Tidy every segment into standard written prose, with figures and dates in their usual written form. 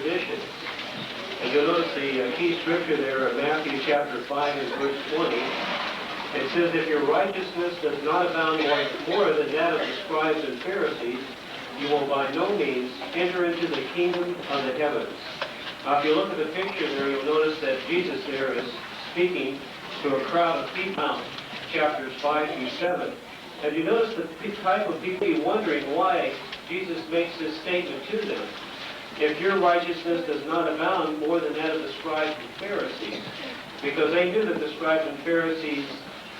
tradition. And you'll notice the key scripture there in Matthew chapter 5 and verse 20. It says, if your righteousness does not abound more than that of the scribes and Pharisees, you will by no means enter into the kingdom of the heavens. Now, if you look at the picture there, you'll notice that Jesus there is speaking to a crowd of people, chapters 5 through 7. And you notice the type of people wondering why Jesus makes this statement to them. If your righteousness does not abound more than that of the scribes and Pharisees, because they knew that the scribes and Pharisees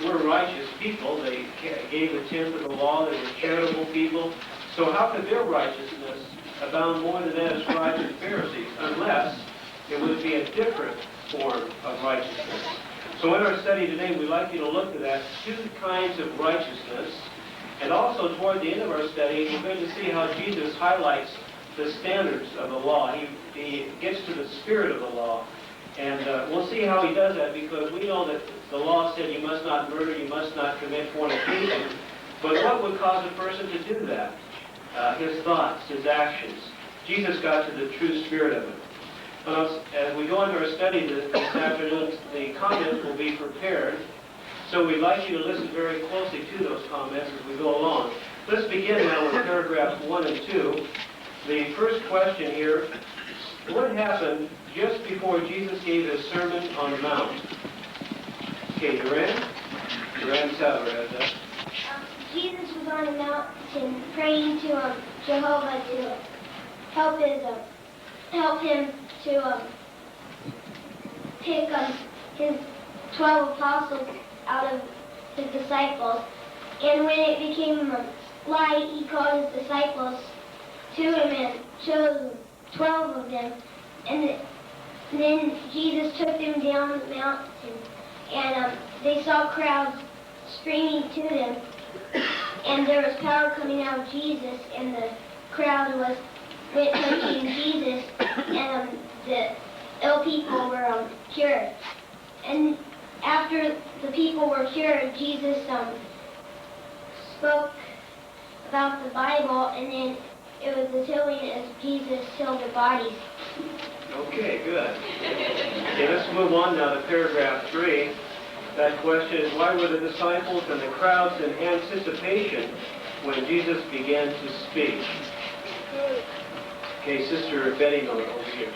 were righteous people. They gave a tenth of the law. They were charitable people. So how could their righteousness abound more than that of scribes and Pharisees, unless it would be a different form of righteousness? So in our study today, we'd like you to look at that two kinds of righteousness. And also toward the end of our study, we're going to see how Jesus highlights the standards of the law. He gets to the spirit of the law. And we'll see how he does that, because we know that the law said you must not murder, you must not commit fornication. But what would cause a person to do that? His thoughts, his actions. Jesus got to the true spirit of it. As we go into our study this afternoon, the comments will be prepared. So we'd like you to listen very closely to those comments as we go along. Let's begin now with paragraphs 1 and 2. The first question here, what happened just before Jesus gave his Sermon on the Mount? Okay, Duran Sauer has that. Jesus was on a mountain praying to Jehovah to help him to pick his 12 apostles out of his disciples. And when it became light, he called his disciples to him and chose 12 of them. And then Jesus took them down the mountain, and they saw crowds streaming to them. And there was power coming out of Jesus, and the crowd went touching Jesus, and the ill people were cured. And after the people were cured, Jesus spoke about the Bible, and then it was as healing as Jesus healed the bodies. Okay, good. Okay, let's move on now to paragraph 3. That question is, why were the disciples and the crowds in anticipation when Jesus began to speak? Okay, Sister Betty Miller over here.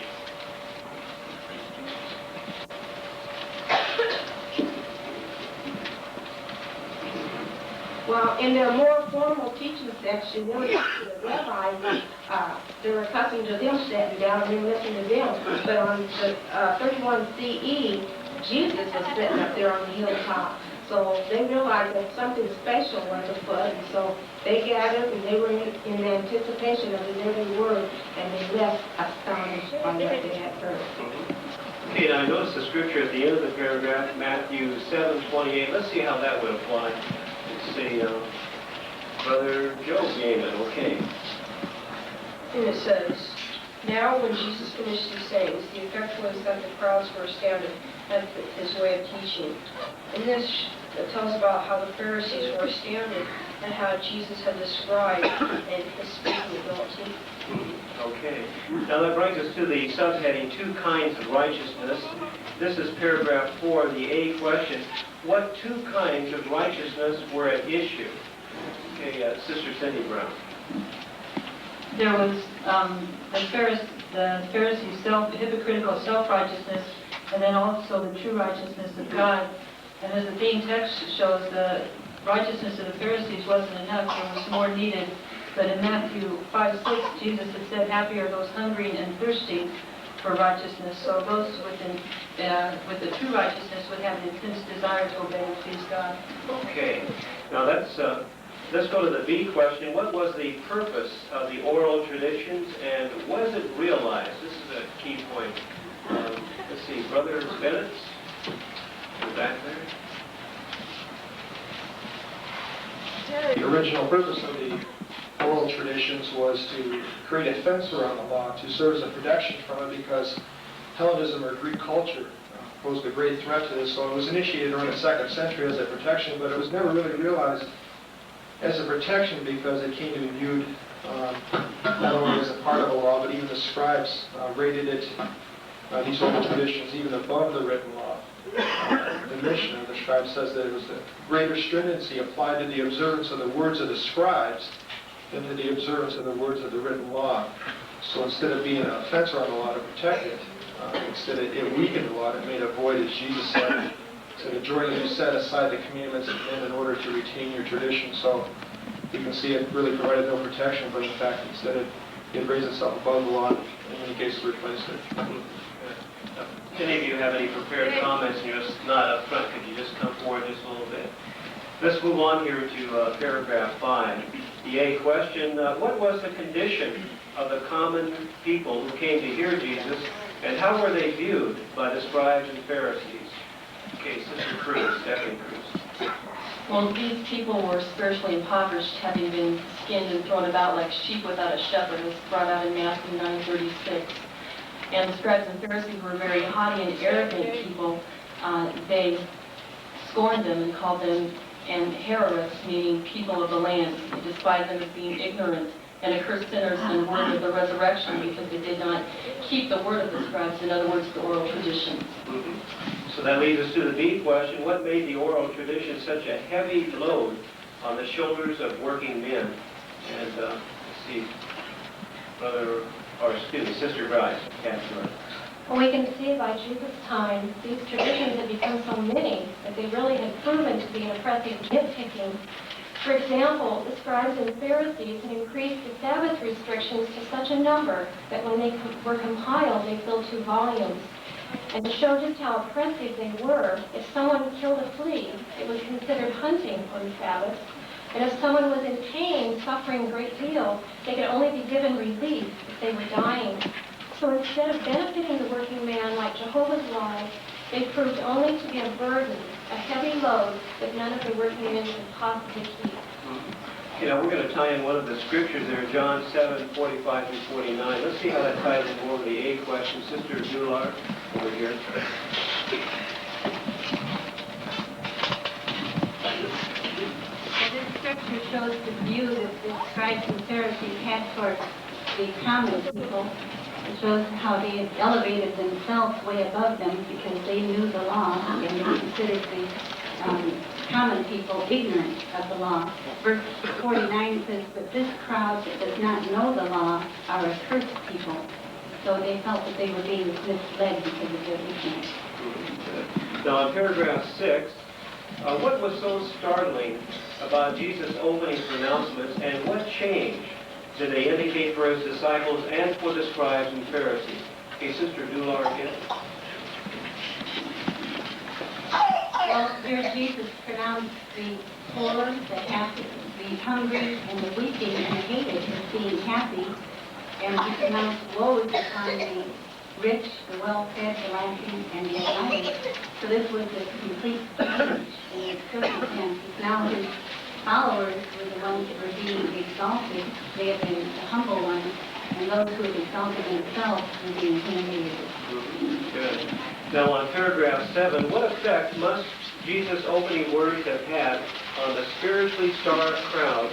Well, in their more formal teaching section, when we talked to the rabbis, they were accustomed to them sitting down and listening to them. But on the 31 CE, Jesus was sitting up there on the hilltop. So they realized that something special was afoot, and so they gathered and they were in anticipation of his every word, and they left astonished by what they had heard. Okay, now I notice the scripture at the end of the paragraph, Matthew 7:28. Let's see how that would apply. Let's see, Brother Joe Gaiman, okay. And it says, now when Jesus finished these sayings, the effect was that the crowds were astounded at his way of teaching. And this tells about how the Pharisees were astounded at how Jesus had described and his speaking ability. Okay. Now that brings us to the subheading, two kinds of righteousness. This is paragraph 4, the A question. What two kinds of righteousness were at issue? Okay, Sister Cindy Brown. There was the Pharisees' hypocritical self-righteousness, and then also the true righteousness of God. And as the theme text shows, the righteousness of the Pharisees wasn't enough. There was more needed. But in Matthew 5:6, Jesus had said, happy are those hungry and thirsty for righteousness. So those with the true righteousness would have an intense desire to obey and please God. Okay. Now let's go to the B question. What was the purpose of the oral traditions, and was it realized? This is a key point. Let's see, Brother Bennett, in the back there. The original purpose of the oral traditions was to create a fence around the law to serve as a protection from it, because Hellenism or Greek culture posed a great threat to this. So it was initiated around the 2nd century as a protection, but it was never really realized as a protection because it came to be viewed not only as a part of the law, but even the scribes rated it, these oral traditions, even above the written law. The Mishnah, the scribe says that it was a greater stringency applied to the observance of the words of the scribes than to the observance of the words of the written law. So instead of being a fence around the law to protect it, instead it weakened the law, it made a void, as Jesus said. So the joy you set aside the commandments of men in order to retain your tradition. So you can see it really provided no protection, but in fact, instead it raised itself above the law, and in many cases replaced it. Any of you have any prepared comments and you're just not up front, could you just come forward just a little bit? Let's move on here to paragraph 5. The A question, what was the condition of the common people who came to hear Jesus, and how were they viewed by the scribes and Pharisees? Okay, Sister Cruz, Stephanie Cruz. Well, these people were spiritually impoverished, having been skinned and thrown about like sheep without a shepherd. It's brought out in Matthew 9:36. And the scribes and Pharisees were very haughty and arrogant people. They scorned them and called them Herodists, meaning people of the land. They despised them as being ignorant and accursed sinners in the word of the resurrection because they did not keep the word of the scribes, in other words, the oral traditions. So that leads us to the B question, what made the oral tradition such a heavy load on the shoulders of working men? And let's see, Sister Bryce, Captain. Well, we can see by Jesus' time, these traditions had become so many that they really had proven to be an oppressive nitpicking. For example, the scribes and Pharisees had increased the Sabbath restrictions to such a number that when they were compiled, they filled 2 volumes. And to show just how oppressive they were, if someone killed a flea, it was considered hunting on the Sabbath. And if someone was in pain, suffering a great deal, they could only be given relief if they were dying. So instead of benefiting the working man like Jehovah's law, they proved only to be a burden, a heavy load that none of the working men could possibly keep. You know, we're going to tie in one of the scriptures there, John 7:45 through 49. Let's see how that ties in more of the A question. Sister Dular, over here. This scripture shows the view that the scribes and Pharisees had towards the common people. It shows how they had elevated themselves way above them because they knew the law and they considered the common people ignorant of the law. Verse 49 says, but this crowd that does not know the law are accursed people. So they felt that they were being misled because of their ignorance. Now, in paragraph 6, what was so startling about Jesus' opening pronouncements, and what change did they indicate for his disciples and for the scribes and Pharisees? Okay, Sister Dular again. Well, here Jesus pronounced the poor, the happy, the hungry, and the weeping and the hated as being happy, and he pronounced woes upon the rich, the well-fed, the lacking, and the united. So this was a complete change in the circumstances. Now his followers were the ones that were being exalted. They had been the humble ones, and those who had exalted themselves were being humiliated. Good. Now, on paragraph 7, what effect must Jesus' opening words have had on the spiritually starved crowd?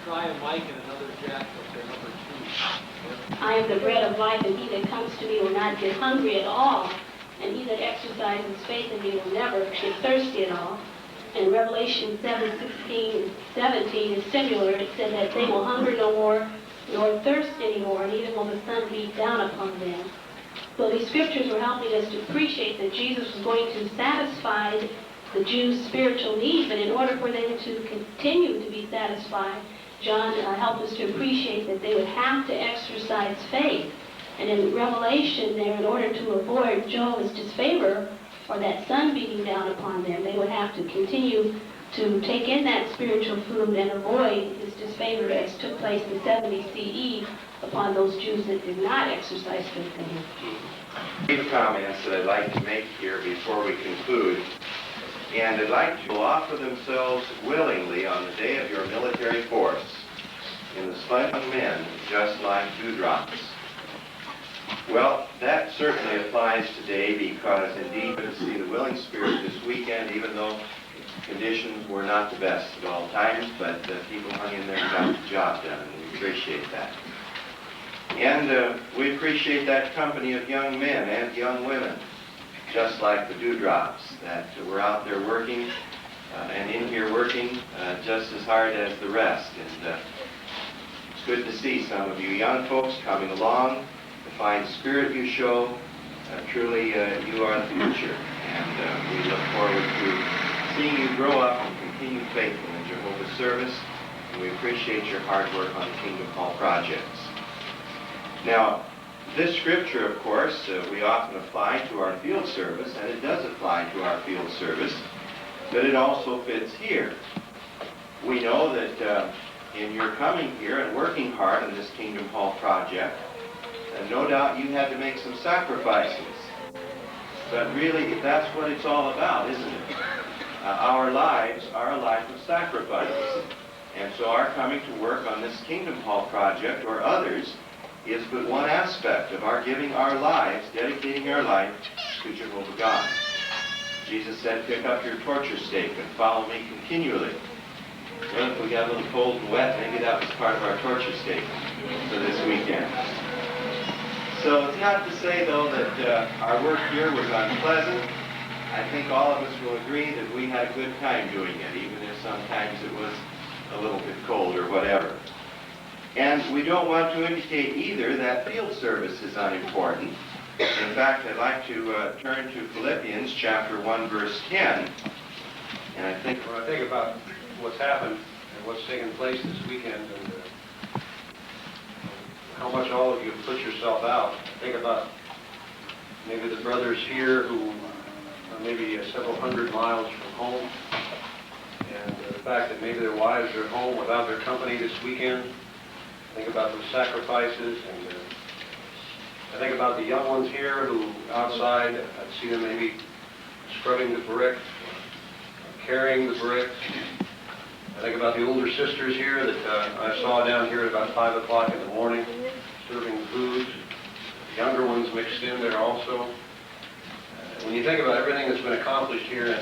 Try a mic and another jack up there, number 2. I am the bread of life, and he that comes to me will not get hungry at all, and he that exercises faith in me will never get thirsty at all. In Revelation 7:16, 17 is similar. It said that they will hunger no more, nor thirst anymore, and even will the sun beat down upon them. So these scriptures were helping us to appreciate that Jesus was going to satisfy the Jews' spiritual need, but in order for them to continue to be satisfied, John helped us to appreciate that they would have to exercise faith. And in Revelation there, in order to avoid Jehovah's disfavor, or that sun beating down upon them, they would have to continue to take in that spiritual food and avoid his disfavor as took place in 70 CE upon those Jews that did not exercise faith in him. Brief comments that I'd like to make here before we conclude. And I'd like to offer themselves willingly on the day of your military force in the sponge men, just like dewdrops. Well, that certainly applies today because indeed to see the willing spirit this weekend, even though conditions were not the best at all times, but people hung in there and got the job done, and we appreciate that. And we appreciate that company of young men and young women, just like the Dewdrops, that were out there working and in here working just as hard as the rest. And it's good to see some of you young folks coming along. The fine spirit you show, truly you are the future. And we look forward to seeing you grow up and continue faithful in Jehovah's service. And we appreciate your hard work on the Kingdom Hall projects. Now, this scripture, of course, we often apply to our field service, and it does apply to our field service, but it also fits here. We know that in your coming here and working hard on this Kingdom Hall project, no doubt you had to make some sacrifices. But really, that's what it's all about, isn't it? Our lives are a life of sacrifice. And so our coming to work on this Kingdom Hall project, or others, is but one aspect of our giving our lives, dedicating our life to Jehovah God. Jesus said, pick up your torture stake and follow me continually. Well, if we got a little cold and wet, maybe that was part of our torture stake for this weekend. So it's not to say, though, that our work here was unpleasant. I think all of us will agree that we had a good time doing it, even if sometimes it was a little bit cold or whatever. And we don't want to indicate either that field service is unimportant. In fact, I'd like to turn to Philippians chapter 1, verse 10. And I think when I think about what's happened and what's taken place this weekend and how much all of you have put yourself out, think about maybe the brothers here who are maybe several hundred miles from home, and the fact that maybe their wives are at home without their company this weekend. Think about those sacrifices, and I think about the young ones here who outside, I'd see them maybe scrubbing the brick, carrying the bricks. I think about the older sisters here that I saw down here at about 5 o'clock in the morning, serving food. The younger ones mixed in there also. When you think about everything that's been accomplished here in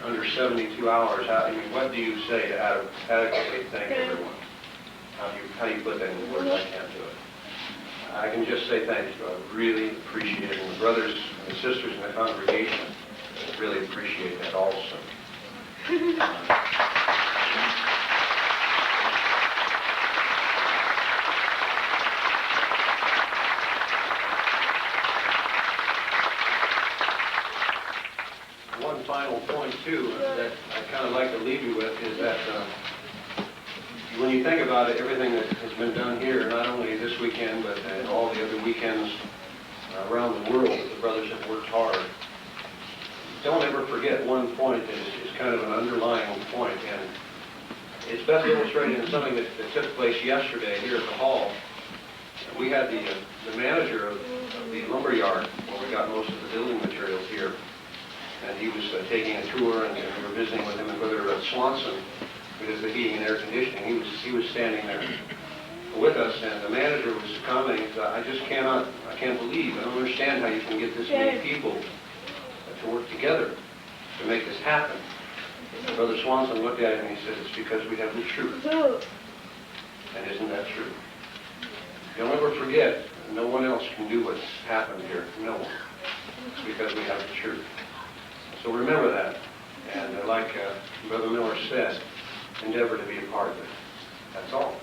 under 72 hours, what do you say to adequately thank everyone? How do you put that in words? I can't do it. I can just say thank you. I really appreciate it. And the brothers and the sisters in the congregation really appreciate that also. One final point, too, that I kind of like to leave you with is that when you think about it, everything that has been done here, not only this weekend, but all the other weekends around the world, the brothers have worked hard. Don't ever forget one point that is kind of an underlying point, and it's best illustrated in something that took place yesterday here at the hall. We had the manager of the lumber yard where we got most of the building materials here, and he was taking a tour, and we were visiting with him and Brother Swanson, because the heating and air conditioning. He was standing there with us, and the manager was commenting, I can't believe, I don't understand how you can get this many people to work together to make this happen. And Brother Swanson looked at him and he said, it's because we have the truth. And isn't that true? Don't ever forget, no one else can do what's happened here. No one. It's because we have the truth. So remember that. And like Brother Miller said, endeavor to be a part of it. That's all.